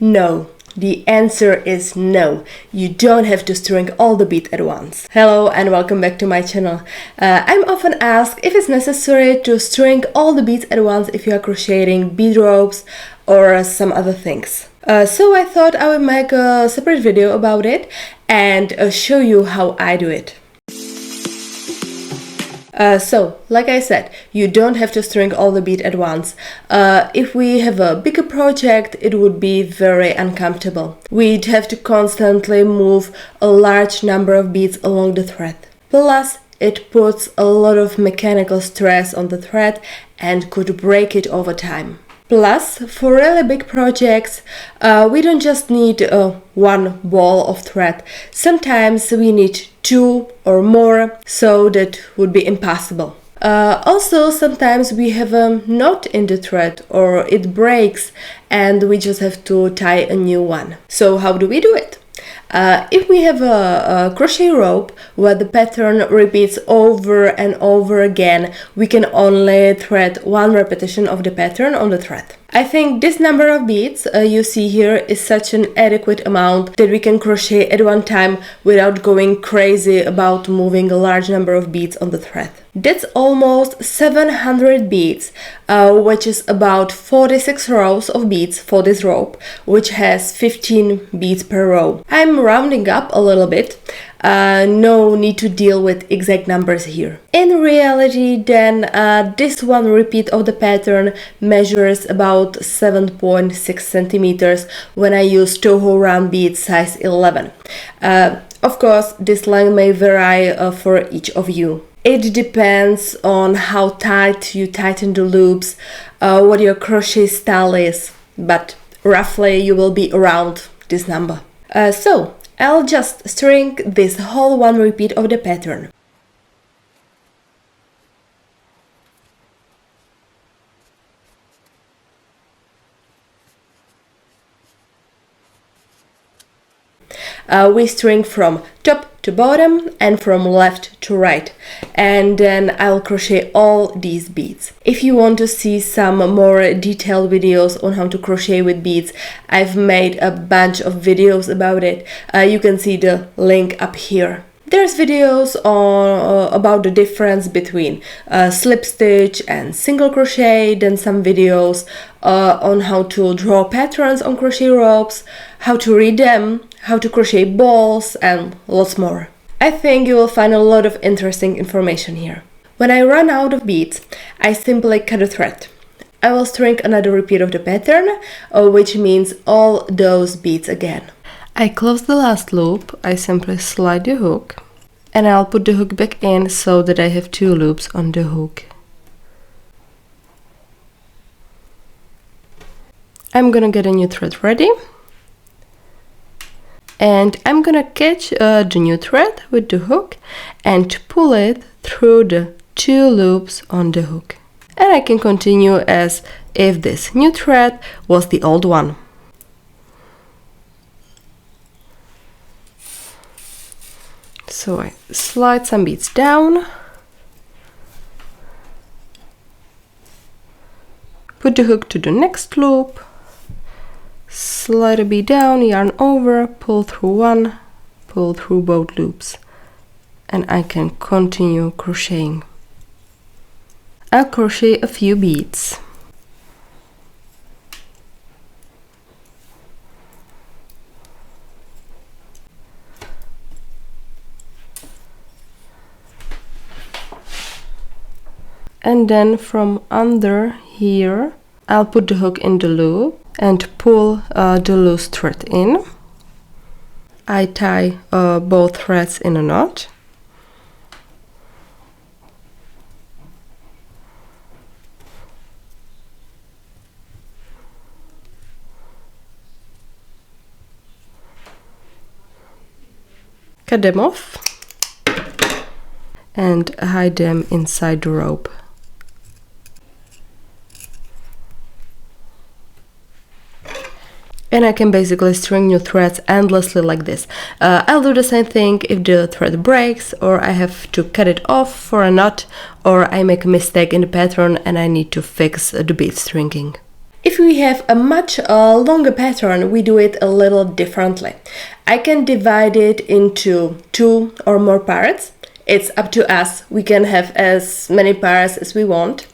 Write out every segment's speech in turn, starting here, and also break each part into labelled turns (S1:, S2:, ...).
S1: No. The answer is no. You don't have to string all the beads at once. Hello and welcome back to my channel. I'm often asked if it's necessary to string all the beads at once if you are crocheting bead ropes or some other things. So I thought I would make a separate video about it and show you how I do it. So, like I said, you don't have to string all the beads at once. If we have a bigger project, it would be very uncomfortable. We'd have to constantly move a large number of beads along the thread. Plus, it puts a lot of mechanical stress on the thread and could break it over time. Plus, for really big projects, we don't just need one ball of thread. Sometimes we need two or more, so that would be impossible. Also, sometimes we have a knot in the thread or it breaks and we just have to tie a new one. So how do we do it? If we have a crochet rope where the pattern repeats over and over again, we can only thread one repetition of the pattern on the thread. I think this number of beads you see here is such an adequate amount that we can crochet at one time without going crazy about moving a large number of beads on the thread. That's almost 700 beads, which is about 46 rows of beads for this rope, which has 15 beads per row. I'm rounding up a little bit. No need to deal with exact numbers here. In reality, then, this one repeat of the pattern measures about 7.6 centimeters when I use Toho round bead size 11. Of course, this length may vary for each of you. It depends on how tight you tighten the loops, what your crochet style is, but roughly you will be around this number. So I'll just string this whole one repeat of the pattern. We string from top to bottom and from left to right, and then I'll crochet all these beads. If you want to see some more detailed videos on how to crochet with beads, I've made a bunch of videos about it. You can see the link up here. There's videos on about the difference between slip stitch and single crochet, then some videos on how to draw patterns on crochet ropes, how to read them, how to crochet balls, and lots more. I think you will find a lot of interesting information here. When I run out of beads, I simply cut a thread. I will string another repeat of the pattern, which means all those beads again. I close the last loop, I simply slide the hook, and I'll put the hook back in so that I have two loops on the hook. I'm gonna get a new thread ready, and I'm gonna catch the new thread with the hook and pull it through the two loops on the hook. And I can continue as if this new thread was the old one. So I slide some beads down, put the hook to the next loop, slide a bead down, yarn over, pull through one, pull through both loops, and I can continue crocheting. I'll crochet a few beads. And then from under here, I'll put the hook in the loop and pull the loose thread in. I tie both threads in a knot. Cut them off and hide them inside the rope. And I can basically string new threads endlessly like this. I'll do the same thing if the thread breaks, or I have to cut it off for a knot, or I make a mistake in the pattern and I need to fix the bead stringing. If we have a much longer pattern, we do it a little differently. I can divide it into 2 or more parts. It's up to us. We can have as many parts as we want.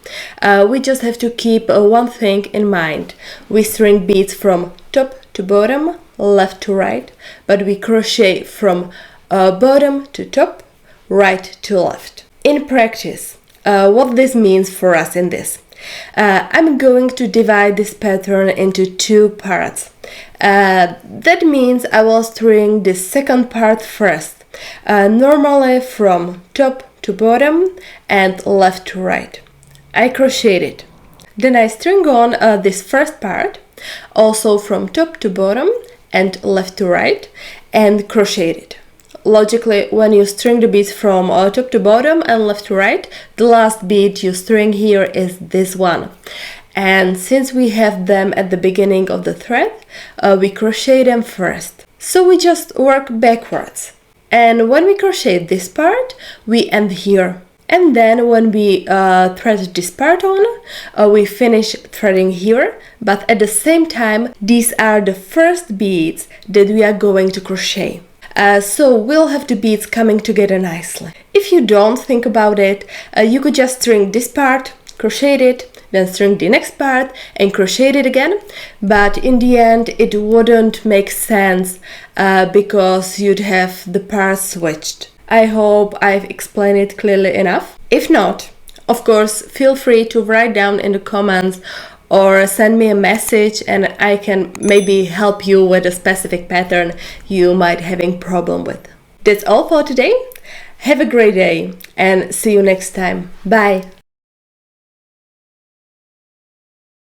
S1: We just have to keep one thing in mind. We string beads from top to bottom, left to right, but we crochet from bottom to top, right to left. In practice, what this means for us in this. I'm going to divide this pattern into 2 parts. That means I will string the second part first. Normally from top to bottom and left to right. I crocheted it. Then I string on this first part, also from top to bottom and left to right, and crocheted it. Logically, when you string the beads from top to bottom and left to right, the last bead you string here is this one. And since we have them at the beginning of the thread, we crochet them first. So we just work backwards. And when we crochet this part, we end here. And then when we thread this part on, we finish threading here, but at the same time, these are the first beads that we are going to crochet. So we'll have the beads coming together nicely. If you don't think about it, you could just string this part, crochet it, then string the next part and crochet it again, but in the end it wouldn't make sense because you'd have the parts switched. I hope I've explained it clearly enough. If not, of course, feel free to write down in the comments or send me a message and I can maybe help you with a specific pattern you might having problem with. That's all for today. Have a great day and see you next time. Bye!